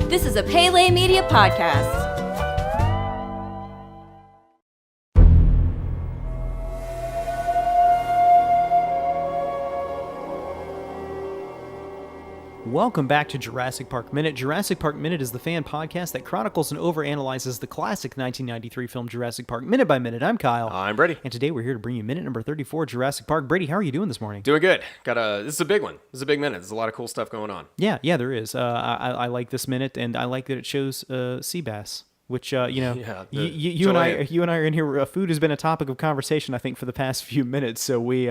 This is a Pele Media podcast. Welcome back to Jurassic Park Minute. Jurassic Park Minute is the fan podcast that chronicles and overanalyzes the classic 1993 film Jurassic Park minute by minute. I'm Kyle. I'm Brady. And today we're here to bring you minute number 34, Jurassic Park. Brady, how are you doing this morning? Doing good. This is a big one. This is a big minute. There's a lot of cool stuff going on. Yeah, there is. I like this minute, and I like that it shows sea bass. Which you and I are in here. Food has been a topic of conversation, I think, for the past few minutes. So we,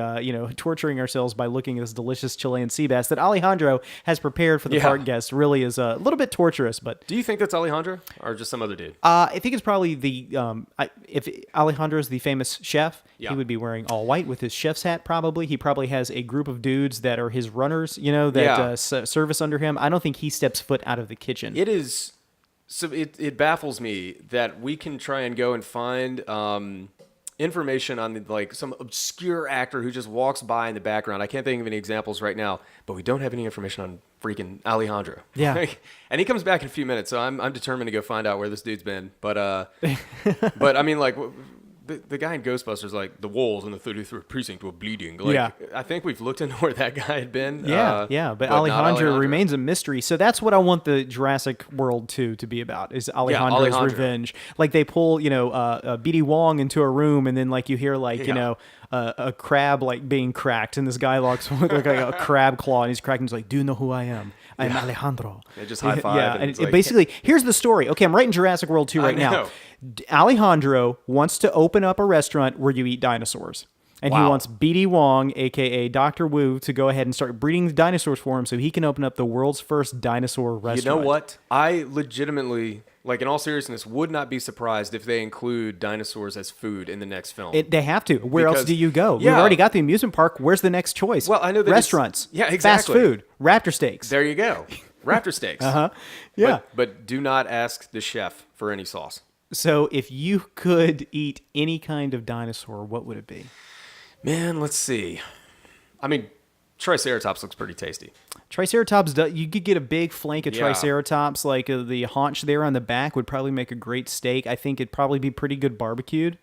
torturing ourselves by looking at this delicious Chilean sea bass that Alejandro has prepared for the park guests really is a little bit torturous. But do you think that's Alejandro or just some other dude? I think it's probably the if Alejandro is the famous chef, he would be wearing all white with his chef's hat. Probably he has a group of dudes that are his runners, that service under him. I don't think he steps foot out of the kitchen. It is. So it baffles me that we can try and go and find information on some obscure actor who just walks by in the background. I can't think of any examples right now, but we don't have any information on freaking Alejandro. Yeah, and he comes back in a few minutes, so I'm determined to go find out where this dude's been. But I mean, the guy in Ghostbusters, the wolves in the 33rd precinct were bleeding. I think we've looked into where that guy had been. But Alejandro remains a mystery. So that's what I want the Jurassic World 2 to be about, is Alejandro's revenge. They pull, BD Wong into a room, and then you hear a crab being cracked, and this guy looks with a crab claw, and he's cracking. He's like, "Do you know who I am? I'm Alejandro." They just high five. Yeah, and basically, here's the story. Okay, I'm writing Jurassic World 2 right now. Alejandro wants to open up a restaurant where you eat dinosaurs. And he wants BD Wong, a.k.a. Dr. Wu, to go ahead and start breeding dinosaurs for him so he can open up the world's first dinosaur restaurant. You know what? I legitimately, in all seriousness, would not be surprised if they include dinosaurs as food in the next film. They have to. Where else do you go? We've already got the amusement park. Where's the next choice? Well, I know that restaurants. Exactly. Fast food. Raptor steaks. There you go. Raptor steaks. Yeah. But do not ask the chef for any sauce. So if you could eat any kind of dinosaur, what would it be? Man, let's see. I mean, Triceratops looks pretty tasty. Triceratops, you could get a big flank of Triceratops, the haunch there on the back would probably make a great steak. I think it'd probably be pretty good barbecued,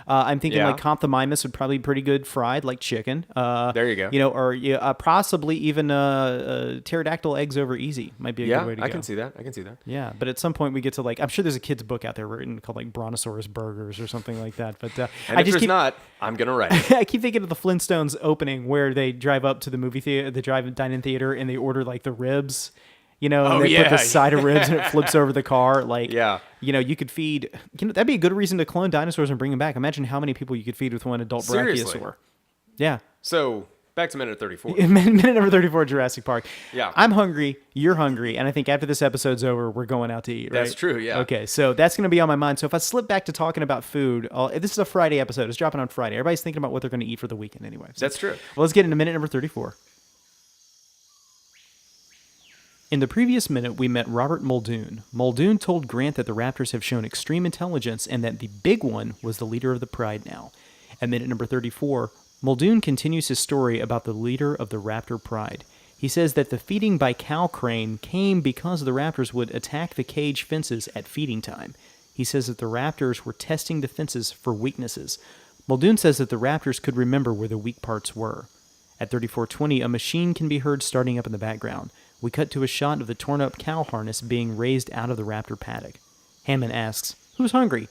I'm thinking Compthomimus would probably be pretty good fried, like chicken. There you go. Or possibly even pterodactyl eggs over easy might be a good way to go. I can see that. Yeah, but at some point we get to I'm sure there's a kid's book out there written called Brontosaurus Burgers or something like that. But and if there's not, I'm going to write it. I keep thinking of the Flintstones opening where they drive up to the movie theater, the drive-in dine-in theater, and they order the ribs, and they put the side of ribs and it flips over the car. You could feed, that'd be a good reason to clone dinosaurs and bring them back. Imagine how many people you could feed with one adult brachiosaur. Yeah. So back to minute 34. Minute number 34, Jurassic Park. Yeah. I'm hungry. You're hungry. And I think after this episode's over, we're going out to eat, right? That's true. Yeah. Okay. So that's going to be on my mind. So if I slip back to talking about food, this is a Friday episode. It's dropping on Friday. Everybody's thinking about what they're going to eat for the weekend anyway. So, that's true. Well, let's get into minute number 34. In the previous minute, we met Robert Muldoon. Muldoon told Grant that the raptors have shown extreme intelligence and that the big one was the leader of the pride now. At minute number 34, Muldoon continues his story about the leader of the raptor pride. He says that the feeding by cow crane came because the raptors would attack the cage fences at feeding time. He says that the raptors were testing the fences for weaknesses. Muldoon says that the raptors could remember where the weak parts were. At 34:20, a machine can be heard starting up in the background. We cut to a shot of the torn-up cow harness being raised out of the raptor paddock. Hammond asks, "Who's hungry?"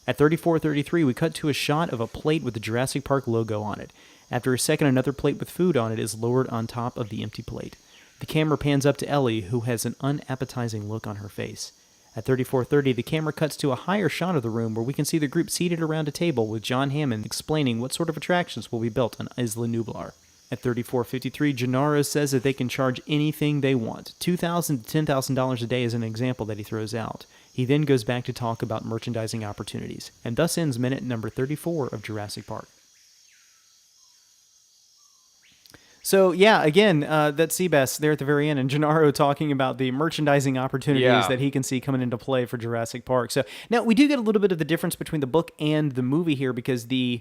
At 34:33, we cut to a shot of a plate with the Jurassic Park logo on it. After a second, another plate with food on it is lowered on top of the empty plate. The camera pans up to Ellie, who has an unappetizing look on her face. At 34:30, the camera cuts to a higher shot of the room where we can see the group seated around a table with John Hammond explaining what sort of attractions will be built on Isla Nublar. At 34:53, Gennaro says that they can charge anything they want. $2,000 to $10,000 a day is an example that he throws out. He then goes back to talk about merchandising opportunities, and thus ends minute number 34 of Jurassic Park. So, yeah, again, that sea bass there at the very end, and Gennaro talking about the merchandising opportunities that he can see coming into play for Jurassic Park. So, now, we do get a little bit of the difference between the book and the movie here, because the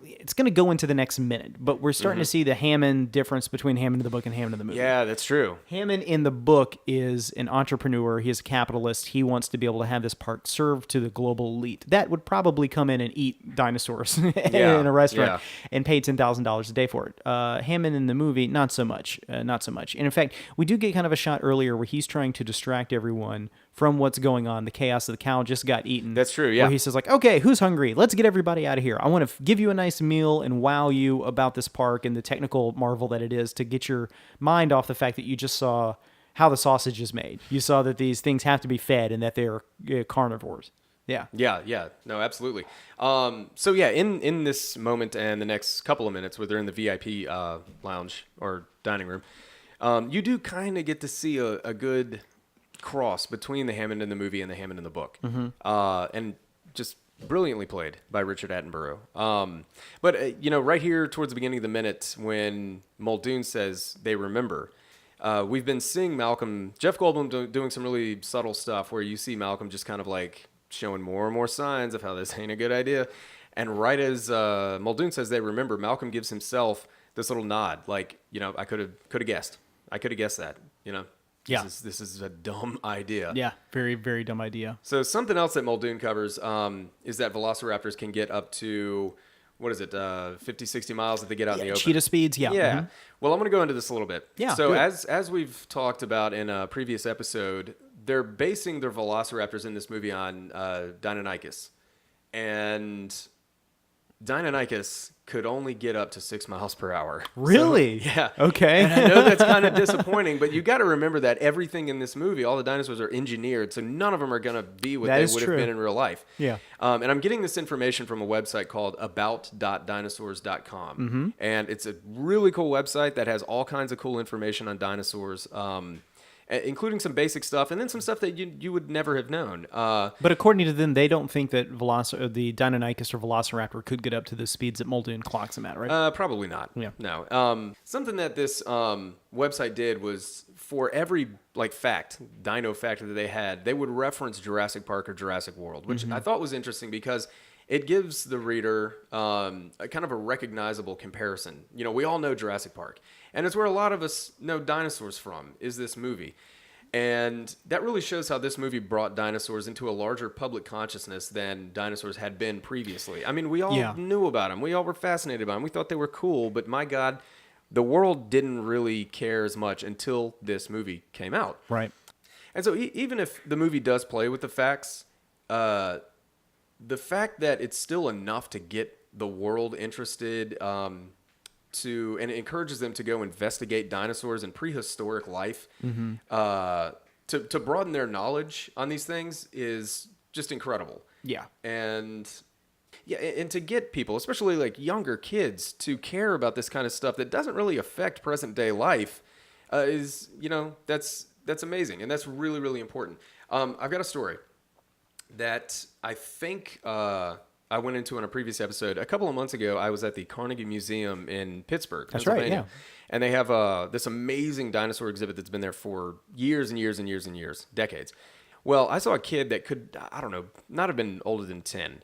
it's going to go into the next minute, but we're starting to see the Hammond difference between Hammond in the book and Hammond in the movie. Yeah, that's true. Hammond in the book is an entrepreneur. He is a capitalist. He wants to be able to have this park served to the global elite. That would probably come in and eat dinosaurs in a restaurant and pay $10,000 a day for it. Hammond in the movie, not so much. Not so much. And in fact, we do get kind of a shot earlier where he's trying to distract everyone from what's going on. The chaos of the cow just got eaten. That's true, yeah. Where he says like, okay, who's hungry? Let's get everybody out of here. I want to give you a nice meal and wow you about this park and the technical marvel that it is to get your mind off the fact that you just saw how the sausage is made. You saw that these things have to be fed and that they're carnivores. Yeah. Yeah. No, absolutely. So yeah, in this moment and the next couple of minutes where they're in the VIP lounge or dining room, you do kind of get to see a good cross between the Hammond in the movie and the Hammond in the book. And just brilliantly played by Richard Attenborough. But right here towards the beginning of the minute when Muldoon says they remember, we've been seeing Jeff Goldblum doing some really subtle stuff where you see Malcolm just kind of like showing more and more signs of how this ain't a good idea. And right as Muldoon says they remember, Malcolm gives himself this little nod, like, I could have guessed. I could have guessed that, This is a dumb idea. Yeah, very, very dumb idea. So something else that Muldoon covers is that velociraptors can get up to, 50, 60 miles if they get out in the open. Cheetah speeds, yeah. Yeah. Mm-hmm. Well, I'm going to go into this a little bit. Yeah, So good. as we've talked about in a previous episode, they're basing their velociraptors in this movie on Deinonychus. And Deinonychus could only get up to 6 miles per hour. Really? So, yeah. Okay. And I know that's kind of disappointing, but you got to remember that everything in this movie, all the dinosaurs are engineered, so none of them are going to be what they would have been in real life. Yeah. And I'm getting this information from a website called about.dinosaurs.com. And it's a really cool website that has all kinds of cool information on dinosaurs. Including some basic stuff and then some stuff that you would never have known. But according to them, they don't think that the Deinonychus or Velociraptor could get up to the speeds that Muldoon clocks them at, right? Probably not. Yeah. No. Something that this website did was for every dino fact that they had, they would reference Jurassic Park or Jurassic World, which I thought was interesting because it gives the reader a kind of a recognizable comparison. We all know Jurassic Park. And it's where a lot of us know dinosaurs from, is this movie. And that really shows how this movie brought dinosaurs into a larger public consciousness than dinosaurs had been previously. I mean, we all knew about them. We all were fascinated by them. We thought they were cool. But my God, the world didn't really care as much until this movie came out. Right. And so even if the movie does play with the facts, the fact that it's still enough to get the world interested and it encourages them to go investigate dinosaurs and prehistoric life to broaden their knowledge on these things is just incredible. Yeah. And to get people, especially like younger kids, to care about this kind of stuff that doesn't really affect present day life is, that's amazing. And that's really, really important. I've got a story that I think I went into in a previous episode. A couple of months ago, I was at the Carnegie Museum in Pittsburgh, Pennsylvania. That's right, yeah. And they have this amazing dinosaur exhibit that's been there for years and years and years and years, decades. Well, I saw a kid that could, I don't know, not have been older than 10.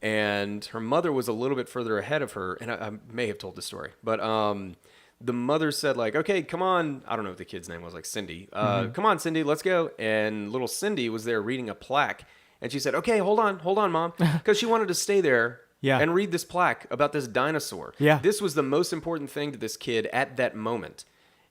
And her mother was a little bit further ahead of her. And I may have told this story. But the mother said, okay, come on. I don't know what the kid's name was, Cindy. Come on, Cindy, let's go. And little Cindy was there reading a plaque. And she said, okay, hold on, Mom. Because she wanted to stay there and read this plaque about this dinosaur. Yeah. This was the most important thing to this kid at that moment.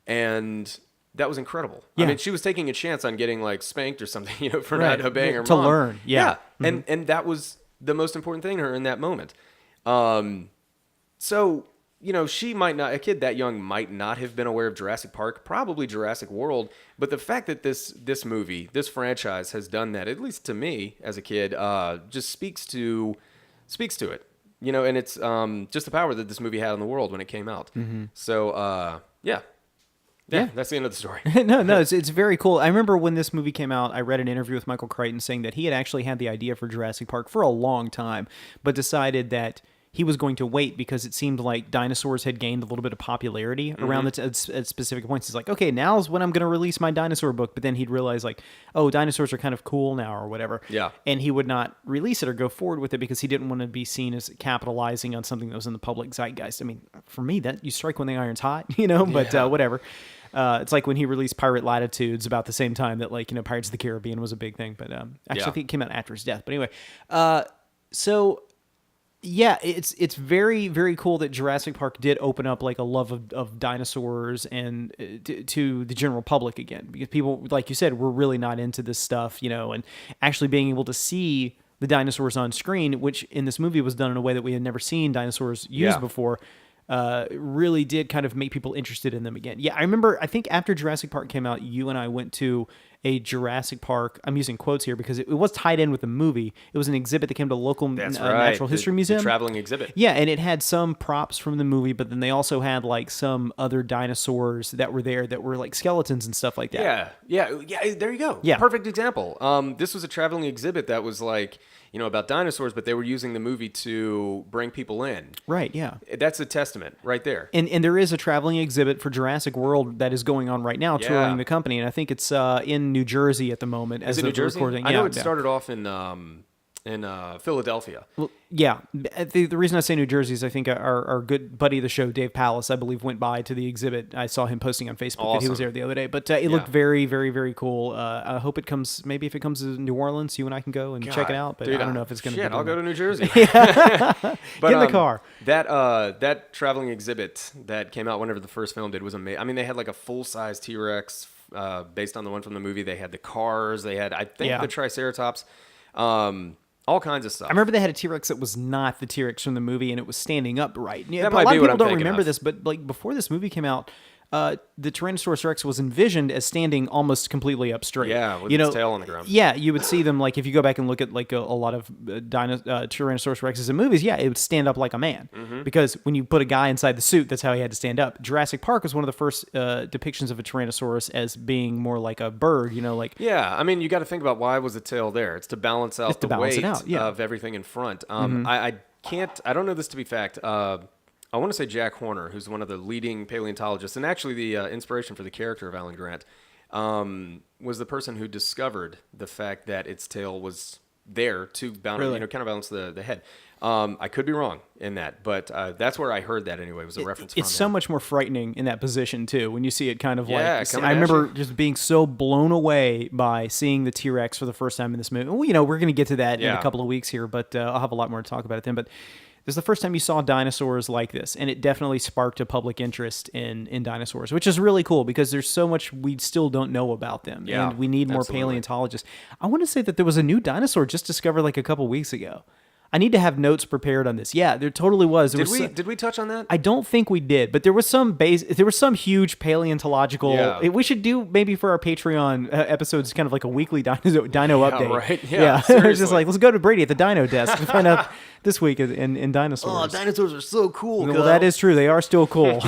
And that was incredible. Yeah. I mean, she was taking a chance on getting spanked or something, for not obeying her to mom. learn. Yeah. And that was the most important thing to her in that moment. So, a kid that young might not have been aware of Jurassic Park, probably Jurassic World, but the fact that this movie, this franchise has done that, at least to me as a kid, just speaks to it, and it's just the power that this movie had on the world when it came out. So, yeah, that's the end of the story. No, it's very cool. I remember when this movie came out, I read an interview with Michael Crichton saying that he had actually had the idea for Jurassic Park for a long time, but decided that he was going to wait because it seemed like dinosaurs had gained a little bit of popularity around at specific points. He's like, okay, now's when I'm going to release my dinosaur book. But then he'd realize like, oh, dinosaurs are kind of cool now or whatever. Yeah. And he would not release it or go forward with it because he didn't want to be seen as capitalizing on something that was in the public zeitgeist. I mean, for me, that you strike when the iron's hot, but whatever. It's like when he released Pirate Latitudes about the same time that like, Pirates of the Caribbean was a big thing. But actually, I think it came out after his death. But anyway, so yeah, it's very, very cool that Jurassic Park did open up like a love of dinosaurs and to the general public again, because people, like you said, were really not into this stuff, and actually being able to see the dinosaurs on screen, which in this movie was done in a way that we had never seen dinosaurs used before. Really did kind of make people interested in them again. Yeah, I remember, I think after Jurassic Park came out, you and I went to a Jurassic Park, I'm using quotes here because it was tied in with the movie. It was an exhibit that came to a local natural history museum. The traveling exhibit. Yeah, and it had some props from the movie, but then they also had like some other dinosaurs that were there that were like skeletons and stuff like that. Yeah, there you go. Yeah. Perfect example. This was a traveling exhibit that was like, about dinosaurs, but they were using the movie to bring people in. Right, yeah. That's a testament right there. And there is a traveling exhibit for Jurassic World that is going on right now, touring the company, and I think it's in New Jersey at the moment. Is it New Jersey? I know it started off in Philadelphia. Well, yeah. The reason I say New Jersey is I think our good buddy of the show, Dave Pallas, I believe, went by to the exhibit. I saw him posting on Facebook that he was there the other day. But it looked very, very, very cool. I hope it comes, maybe if it comes to New Orleans, you and I can go and check it out. But dude, I don't know if it's going to be. I'll go to New Jersed. But, get in the car. That traveling exhibit that came out whenever the first film did was amazing. I mean, they had like a full-size T-Rex based on the one from the movie. They had the cars. They had, I think, the Triceratops. All kinds of stuff. I remember they had a T-Rex that was not the T-Rex from the movie, and it was standing upright. Yeah, that but might a lot be of people what I'm don't remember of. this, but like before this movie came out, the Tyrannosaurus Rex was envisioned as standing almost completely up straight. Yeah, with its tail on the ground. Yeah, you would see them like if you go back and look at like a lot of Tyrannosaurus Rexes in movies. Yeah, it would stand up like a man because when you put a guy inside the suit, that's how he had to stand up. Jurassic Park was one of the first depictions of a Tyrannosaurus as being more like a bird. Yeah, I mean, you got to think about why was the tail there? It's to balance out the weight of everything in front. I don't know this to be fact. I want to say Jack Horner, who's one of the leading paleontologists, and actually the inspiration for the character of Alan Grant, was the person who discovered the fact that its tail was there to counterbalance the head. I could be wrong in that, but that's where I heard that anyway. Was a reference. It's so much more frightening in that position too. When you see it kind of I remember just being so blown away by seeing the T-Rex for the first time in this movie. Well, we're going to get to that in a couple of weeks here, but I'll have a lot more to talk about it then. But this is the first time you saw dinosaurs like this, and it definitely sparked a public interest in dinosaurs, which is really cool because there's so much we still don't know about them, and we need more paleontologists. I want to say that there was a new dinosaur just discovered like a couple weeks ago. I need to have notes prepared on this. Yeah, there totally was. Did we touch on that? I don't think we did, but there was some huge paleontological. We should do maybe for our Patreon episodes, kind of like a weekly dino update. Right? Yeah. It's just like let's go to Brady at the Dino Desk to find out this week in dinosaurs. Oh, dinosaurs are so cool. Well, that is true. They are still cool.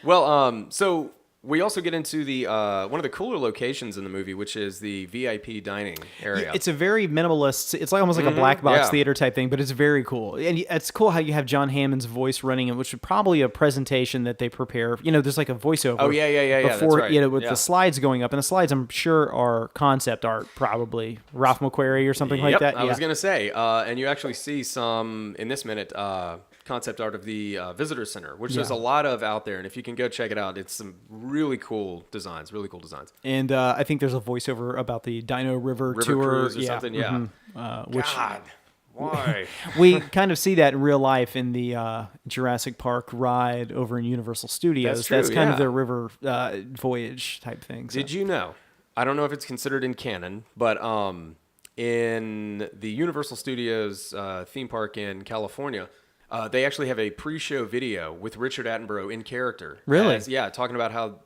Well, so we also get into the one of the cooler locations in the movie, which is the VIP dining area. It's a very minimalist. It's like almost like a black box theater type thing, but it's very cool. And it's cool how you have John Hammond's voice running it, which is probably a presentation that they prepare. There's like a voiceover. Oh yeah. Before that's right. With the slides going up, and the slides I'm sure are concept art, probably Ralph McQuarrie or something like that. I was gonna say, and you actually see some in this minute. Concept art of the visitor center, which there's a lot of out there, and if you can go check it out, it's some really cool designs. And I think there's a voiceover about the Dino River tour cruise or something. Yeah. Which God, why? We kind of see that in real life in the Jurassic Park ride over in Universal Studios. That's true, That's kind of their river voyage type thing. So. Did you know? I don't know if it's considered in canon, but in the Universal Studios theme park in California. They actually have a pre-show video with Richard Attenborough in character. Really? Talking about how,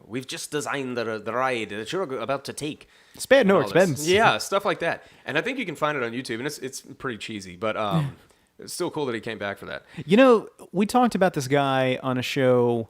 we've just designed the ride that you're about to take. Spared no expense. Yeah, stuff like that. And I think you can find it on YouTube, and it's pretty cheesy, but it's still cool that he came back for that. We talked about this guy on a show,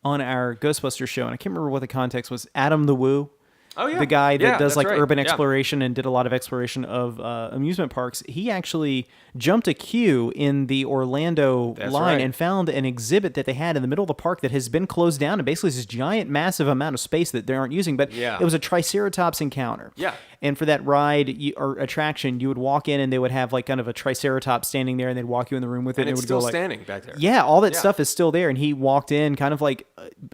on our Ghostbusters show, and I can't remember what the context was. Adam the Woo. Oh, yeah. the guy that Yeah, does that's like right. urban Yeah. exploration and did a lot of exploration of amusement parks, he actually jumped a queue in the Orlando That's line right. and found an exhibit that they had in the middle of the park that has been closed down, and basically this giant, massive amount of space that they aren't using. But Yeah. it was a Triceratops encounter. Yeah. And for that ride or attraction, you would walk in and they would have like kind of a Triceratops standing there, and they'd walk you in the room with it. And it it's would still go like, standing back there. yeah, all that Yeah. stuff is still there. And he walked in kind of like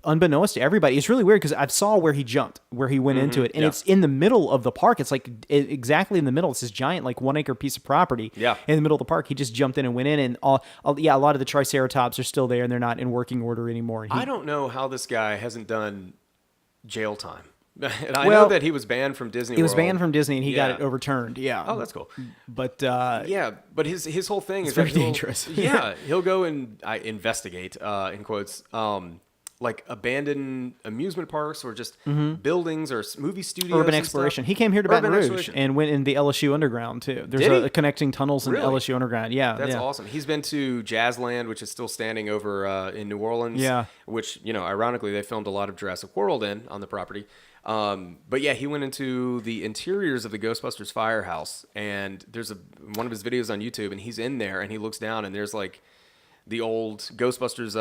unbeknownst to everybody. It's really weird because I saw where he jumped, where he went into it. And Yeah. it's in the middle of the park. It's like exactly in the middle. It's this giant, like 1 acre piece of property Yeah. in the middle of the park. He just jumped in and went in. And a lot of the Triceratops are still there and they're not in working order anymore. I don't know how this guy hasn't done jail time. And I Well, know that he was banned from Disney He was World. banned from Disney and he got Yeah. it overturned. Yeah. Oh, that's cool. But Yeah, but his whole thing is very that he'll- dangerous. Yeah, he'll go and investigate in quotes, like abandoned amusement parks or just buildings or movie studios. urban and exploration. stuff. He came here to Baton Urban Rouge exploration. and went in the LSU Underground too. There's Did he? a connecting tunnels in Really? LSU Underground. Yeah, That's yeah. awesome. He's been to Jazzland, which is still standing over in New Orleans. Yeah. Which, ironically, they filmed a lot of Jurassic World on the property. But yeah, he went into the interiors of the Ghostbusters firehouse, and there's one of his videos on YouTube, and he's in there, and he looks down, and there's like the old Ghostbusters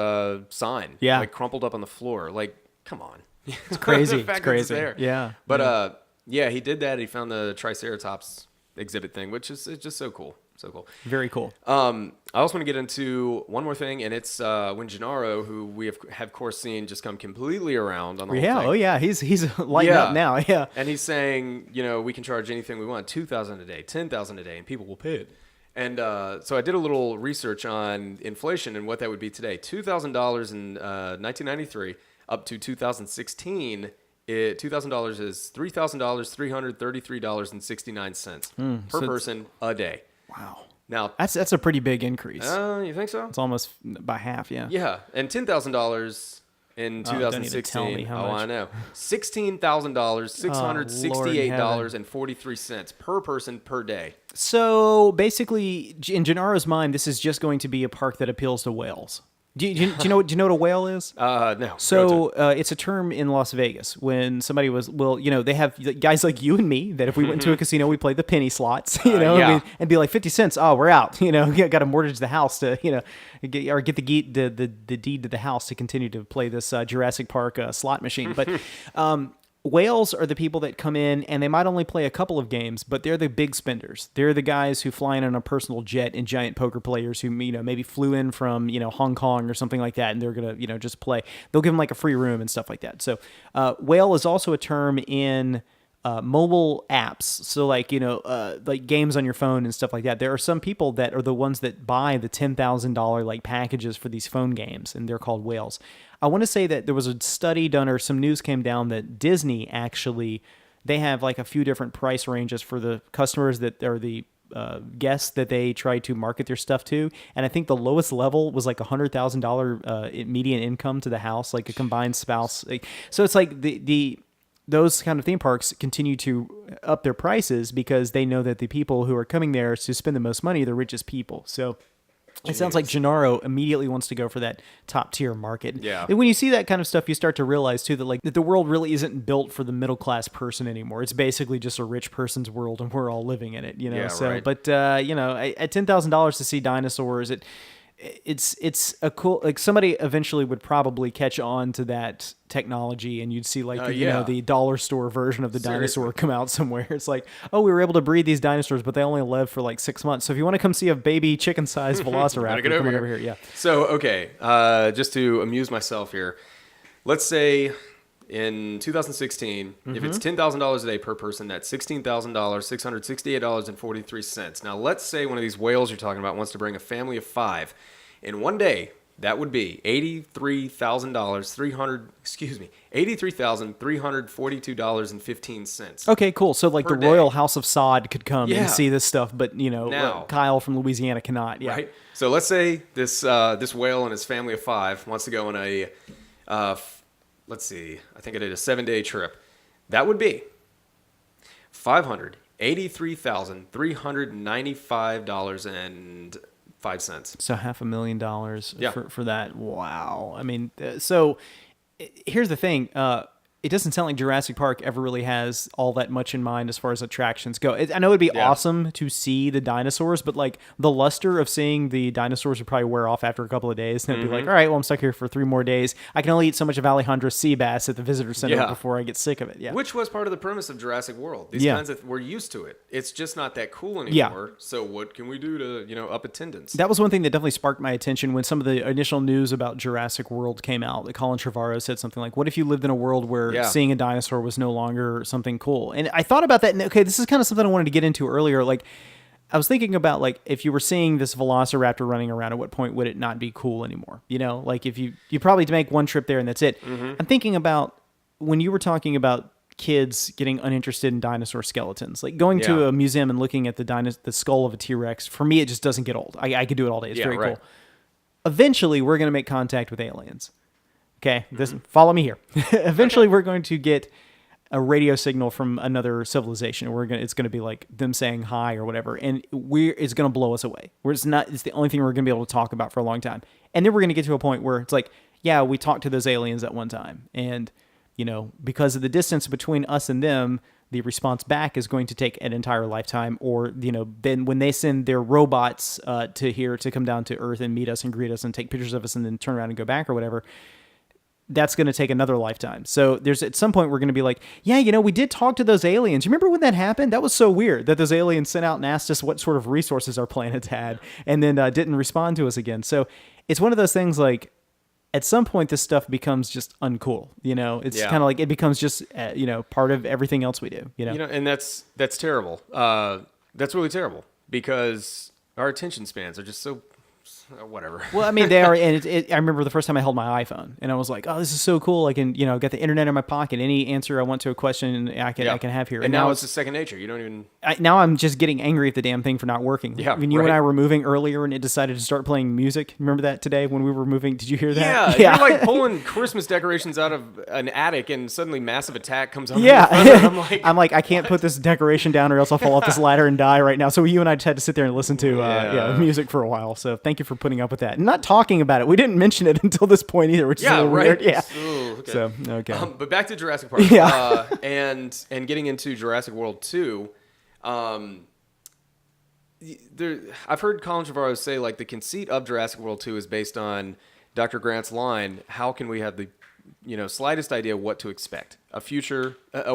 sign, Yeah. like crumpled up on the floor. Like, come on, It's crazy. The fact It's that crazy. there. Yeah. But yeah, he did that. He found the Triceratops exhibit thing, which is it's just so cool. So cool. Very cool. I also want to get into one more thing, and it's when Gennaro, who we have of course seen just come completely around on the whole Yeah. thing. Oh yeah. He's lighting Yeah. up now. Yeah. And he's saying, we can charge anything we want, $2,000 a day, $10,000 a day, and people will pay it. And so I did a little research on inflation and what that would be today. $2,000 in 1993 up to 2016. $2,000 is $3,000, $333.69 per so person a day. Wow. Now, That's a pretty big increase. you think so? It's almost by half. Yeah. Yeah, and $10,000 in Oh, don't even 2016. tell me how much. I know. $16,000, $668.43 per person per day. So basically, in Gennaro's mind, this is just going to be a park that appeals to whales. Do you know what a whale is? No. So it's a term in Las Vegas when somebody they have guys like you and me that if we went to a casino, we play the penny slots, yeah. and be like 50 cents. Oh, we're out. Got to mortgage the house to, get the deed to the house to continue to play this Jurassic Park slot machine. But whales are the people that come in and they might only play a couple of games, but they're the big spenders. They're the guys who fly in on a personal jet and giant poker players who, maybe flew in from, Hong Kong or something like that. And they're going to, just play. They'll give them like a free room and stuff like that. So whale is also a term in mobile apps. So like games on your phone and stuff like that. There are some people that are the ones that buy the $10,000 like packages for these phone games, and they're called whales. I want to say that there was a study done or some news came down that Disney actually, they have like a few different price ranges for the customers that are the guests that they try to market their stuff to. And I think the lowest level was like $100,000 median income to the house, like a combined spouse. So it's like those kind of theme parks continue to up their prices because they know that the people who are coming there to spend the most money are the richest people. So it sounds like Gennaro immediately wants to go for that top tier market. Yeah. And when you see that kind of stuff, you start to realize too that the world really isn't built for the middle class person anymore. It's basically just a rich person's world, and we're all living in it. Yeah, So, right. but at $10,000 to see dinosaurs, it's a cool, like somebody eventually would probably catch on to that technology, and you'd see like yeah. the dollar store version of the Seriously. dinosaur come out somewhere. It's like, oh, we were able to breed these dinosaurs, but they only live for like 6 months. So if you want to come see a baby chicken-sized velociraptor, get come over on here. over here. Yeah. So, okay, just to amuse myself here, let's say in 2016, if it's $10,000 a day per person, that's $16,000, $668.43. Now, let's say one of these whales you're talking about wants to bring a family of 5. In one day, that would be $83,342.15. Okay, cool. So like Per the day. Royal House of Sod could come Yeah. and see this stuff, but Now. Kyle from Louisiana cannot. Yeah. Right. So let's say this whale and his family of 5 wants to go on a, let's see, I think I did a 7-day trip. That would be $583,395.05. So $500,000 Yeah. for that. Wow. I mean, so here's the thing. it doesn't sound like Jurassic Park ever really has all that much in mind as far as attractions go. I know it'd be awesome to see the dinosaurs, but like the luster of seeing the dinosaurs would probably wear off after a couple of days. And it'd be like, all right, well, I'm stuck here for 3 more days. I can only eat so much of Alejandro's sea bass at the visitor center before I get sick of it. Yeah, which was part of the premise of Jurassic World. These kinds of, we're used to it. It's just not that cool anymore. So what can we do to, up attendance? That was one thing that definitely sparked my attention when some of the initial news about Jurassic World came out. Like Colin Trevorrow said something like, what if you lived in a world where seeing a dinosaur was no longer something cool? And I thought about that, and okay, this is kind of something I wanted to get into earlier. Like, I was thinking about, like, if you were seeing this velociraptor running around, at what point would it not be cool anymore? Like if you probably make one trip there and that's it. I'm thinking about when you were talking about kids getting uninterested in dinosaur skeletons, like going to a museum and looking at the skull of a T-Rex. For me, it just doesn't get old. I could do it all day. It's very cool. Eventually, we're going to make contact with aliens. Okay, follow me here. Eventually, we're going to get a radio signal from another civilization. It's going to be like them saying hi or whatever, and it's going to blow us away. It's the only thing we're going to be able to talk about for a long time. And then we're going to get to a point where it's like, yeah, we talked to those aliens at one time, and because of the distance between us and them, the response back is going to take an entire lifetime. Or, then when they send their robots to come down to Earth and meet us and greet us and take pictures of us and then turn around and go back or whatever, that's going to take another lifetime. So at some point we're going to be like, yeah, we did talk to those aliens. You remember when that happened? That was so weird that those aliens sent out and asked us what sort of resources our planets had and then didn't respond to us again. So it's one of those things like, at some point this stuff becomes just uncool. It's kind of like it becomes just, part of everything else we do, and that's terrible. That's really terrible because our attention spans are just so whatever. Well, I mean, they are, and I remember the first time I held my iPhone, and I was like, "Oh, this is so cool! I can, got the internet in my pocket. Any answer I want to a question, I can have here." And now it's a second nature. You don't even. Now I'm just getting angry at the damn thing for not working. Yeah, when you and I were moving earlier, and it decided to start playing music. Remember that today when we were moving? Did you hear that? Yeah. You're like pulling Christmas decorations out of an attic, and suddenly Massive Attack comes on. Yeah, I'm like, I can't put this decoration down, or else I'll fall off this ladder and die right now. So you and I just had to sit there and listen to music for a while. So thank you for putting up with that. Not talking about it. We didn't mention it until this point either, which is a little weird. Yeah. Ooh, okay. So, okay. But back to Jurassic Park. Yeah. And getting into Jurassic World 2, I've heard Colin Trevorrow say, like, the conceit of Jurassic World 2 is based on Dr. Grant's line, how can we have the, slightest idea what to expect? A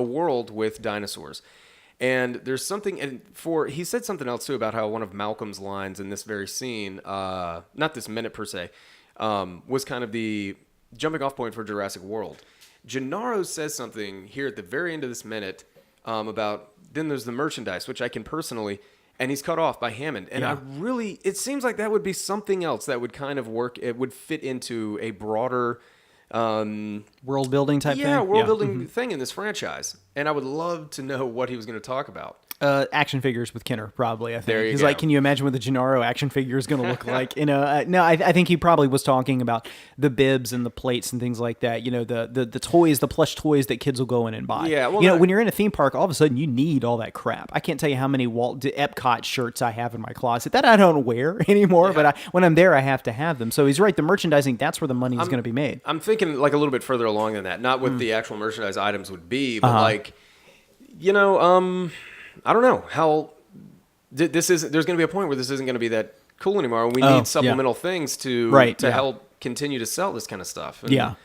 world with dinosaurs. And there's something, he said something else too about how one of Malcolm's lines in this very scene, not this minute per se, was kind of the jumping off point for Jurassic World. Gennaro says something here at the very end of this minute about, then there's the merchandise, which I can personally, and he's cut off by Hammond. And it seems like that would be something else that would kind of work, it would fit into a broader world building type thing? Yeah, world building thing in this franchise. And I would love to know what he was going to talk about. Action figures with Kenner, probably, I think. There you He's go. like, can you imagine what the Gennaro action figure is going to look like? No, I think he probably was talking about the bibs and the plates and things like that. The toys, the plush toys that kids will go in and buy. Yeah, well, when you're in a theme park, all of a sudden you need all that crap. I can't tell you how many Epcot shirts I have in my closet that I don't wear anymore, but when I'm there, I have to have them. So he's right. The merchandising, that's where the money is going to be made. I'm thinking like a little bit further along than that. Not what the actual merchandise items would be, but I don't know how this is. There's going to be a point where this isn't going to be that cool anymore. We need supplemental things to help continue to sell this kind of stuff. And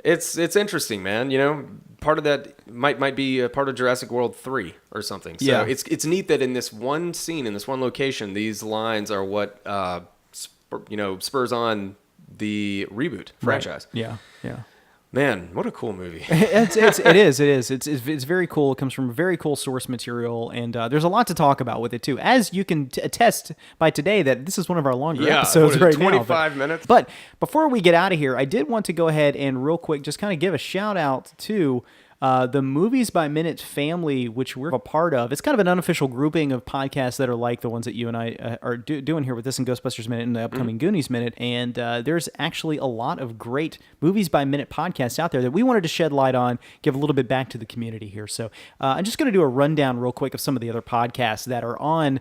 it's interesting, man. Part of that might be a part of Jurassic World 3 or something. So it's neat that in this one scene, in this one location, these lines are what spurs on the reboot franchise. Right. Yeah. Man, what a cool movie. It is. It's very cool. It comes from very cool source material, and there's a lot to talk about with it, too. As you can attest by today that this is one of our longer episodes right 25 minutes. But before we get out of here, I did want to go ahead and real quick just kind of give a shout out to the Movies by Minute family, which we're a part of. It's kind of an unofficial grouping of podcasts that are like the ones that you and I are doing here with this and Ghostbusters Minute and the upcoming Goonies Minute. And there's actually a lot of great Movies by Minute podcasts out there that we wanted to shed light on, give a little bit back to the community here. So I'm just going to do a rundown real quick of some of the other podcasts that are on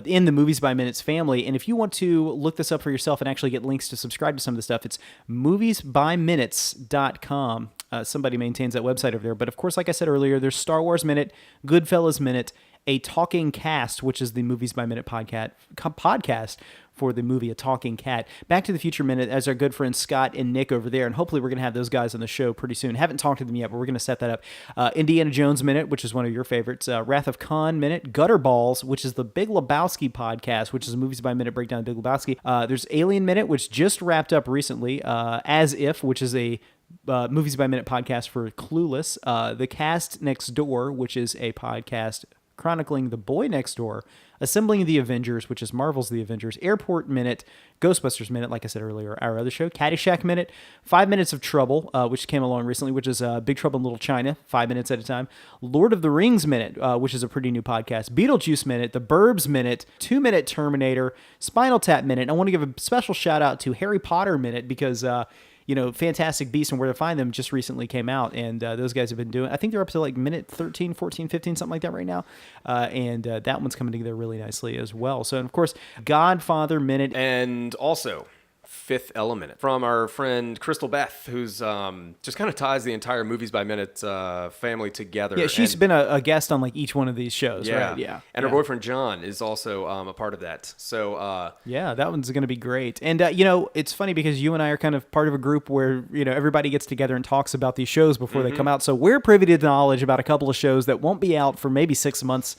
in the Movies by Minutes family. And if you want to look this up for yourself and actually get links to subscribe to some of the stuff, it's moviesbyminutes.com. Somebody maintains that website over there. But of course, like I said earlier, there's Star Wars Minute, Goodfellas Minute, a Talking Cast, which is the Movies by Minute podcast for the movie A Talking Cat. Back to the Future Minute as our good friends Scott and Nick over there, and hopefully we're going to have those guys on the show pretty soon. Haven't talked to them yet, but we're going to set that up. Indiana Jones Minute, which is one of your favorites. Wrath of Khan Minute. Gutterballs, which is the Big Lebowski podcast, which is a Movies by Minute breakdown of Big Lebowski. There's Alien Minute, which just wrapped up recently. As If, which is a Movies by Minute podcast for Clueless. The Cast Next Door, which is a podcast chronicling The Boy Next Door. Assembling the Avengers, which is Marvel's The Avengers. Airport Minute. Ghostbusters Minute, like I said earlier, our other show. Caddyshack Minute. 5 Minutes of Trouble, which came along recently, which is Big Trouble in Little China, 5 minutes at a time. Lord of the Rings Minute, which is a pretty new podcast. Beetlejuice Minute. The Burbs Minute. 2 Minute Terminator. Spinal Tap Minute. I want to give a special shout out to Harry Potter Minute because Fantastic Beasts and Where to Find Them just recently came out, and those guys have been doing, I think they're up to like minute 13, 14, 15, something like that right now, and that one's coming together really nicely as well. So, and of course, Godfather Minute. And also, Fifth Element from our friend Crystal Beth, who's just kind of ties the entire Movies by Minute family together. Yeah, she's been a guest on like each one of these shows, right? Yeah. And her boyfriend John is also a part of that. So yeah, that one's going to be great. And it's funny because you and I are kind of part of a group where everybody gets together and talks about these shows before they come out. So we're privy to knowledge about a couple of shows that won't be out for maybe 6 months.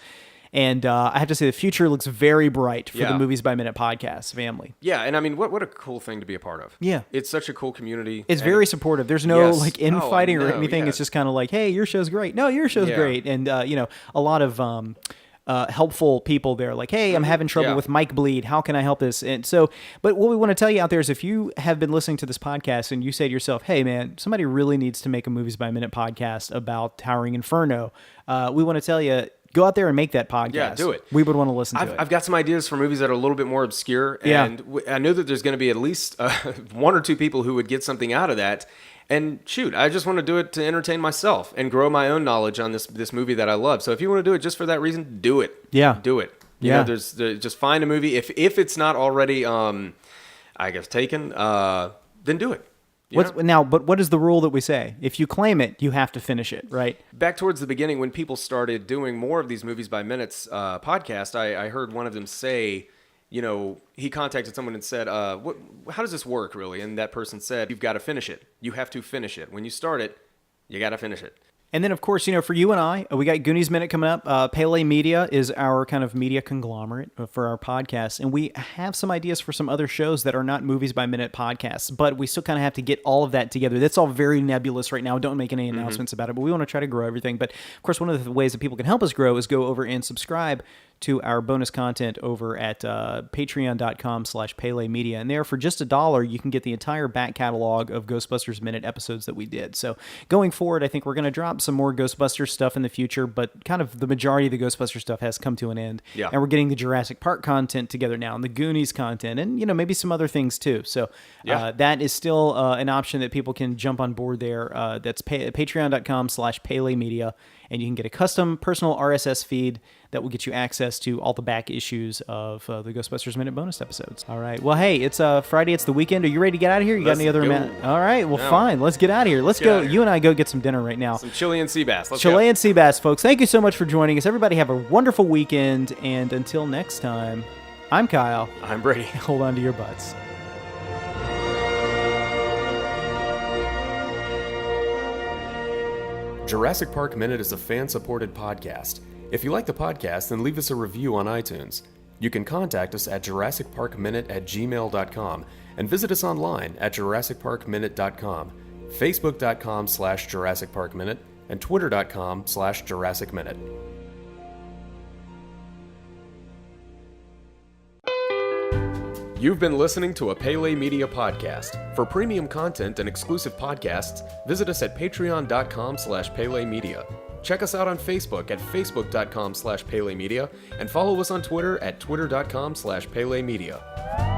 And I have to say, the future looks very bright for the Movies by Minute podcast family. Yeah, and I mean, what a cool thing to be a part of. Yeah. It's such a cool community. It's very supportive. There's no infighting or anything. Yeah. It's just kind of like, hey, your show's great. No, your show's great. And, a lot of helpful people there, like, hey, I'm having trouble with mic bleed. How can I help this? And so, but what we want to tell you out there is if you have been listening to this podcast and you say to yourself, hey, man, somebody really needs to make a Movies by Minute podcast about Towering Inferno, we want to tell you, go out there and make that podcast. Yeah, do it. We would want to listen to it. I've got some ideas for movies that are a little bit more obscure, and I know that there's going to be at least 1 or 2 people who would get something out of that. And shoot, I just want to do it to entertain myself and grow my own knowledge on this movie that I love. So if you want to do it just for that reason, do it. Yeah. Do it. There's just find a movie. If it's not already, taken, then do it. But what is the rule that we say? If you claim it, you have to finish it, right? Back towards the beginning, when people started doing more of these Movies by Minutes podcast, I heard one of them say, he contacted someone and said, how does this work really? And that person said, you've got to finish it. You have to finish it. When you start it, you got to finish it. And then, of course, for you and I, we got Goonies Minute coming up. Pele Media is our kind of media conglomerate for our podcast. And we have some ideas for some other shows that are not Movies by Minute podcasts. But we still kind of have to get all of that together. That's all very nebulous right now. Don't make any announcements about it. But we want to try to grow everything. But, of course, one of the ways that people can help us grow is go over and subscribe to our bonus content over at patreon.com/Pele Media. And there, for just $1, you can get the entire back catalog of Ghostbusters Minute episodes that we did. So going forward, I think we're going to drop some more Ghostbusters stuff in the future, but kind of the majority of the Ghostbusters stuff has come to an end. Yeah. And we're getting the Jurassic Park content together now and the Goonies content and, maybe some other things too. So that is still an option that people can jump on board there. That's patreon.com/Pele Media. And you can get a custom personal RSS feed that will get you access to all the back issues of the Ghostbusters Minute bonus episodes. All right. Well, hey, it's Friday. It's the weekend. Are you ready to get out of here? You got any other? All right. Well, fine. Let's get out of here. Let's go. You and I go get some dinner right now. Some Chilean sea bass. Chilean sea bass, folks. Thank you so much for joining us. Everybody have a wonderful weekend. And until next time, I'm Kyle. I'm Brady. Hold on to your butts. Jurassic Park Minute is a fan-supported podcast. If you like the podcast, then leave us a review on iTunes. You can contact us at JurassicParkMinute@gmail.com and visit us online at JurassicParkMinute.com, Facebook.com/Jurassic Park Minute, and Twitter.com/Jurassic Minute. You've been listening to a Pele Media podcast. For premium content and exclusive podcasts, visit us at patreon.com/Pele Media. Check us out on Facebook at facebook.com/Pele Media and follow us on Twitter at twitter.com/Pele Media.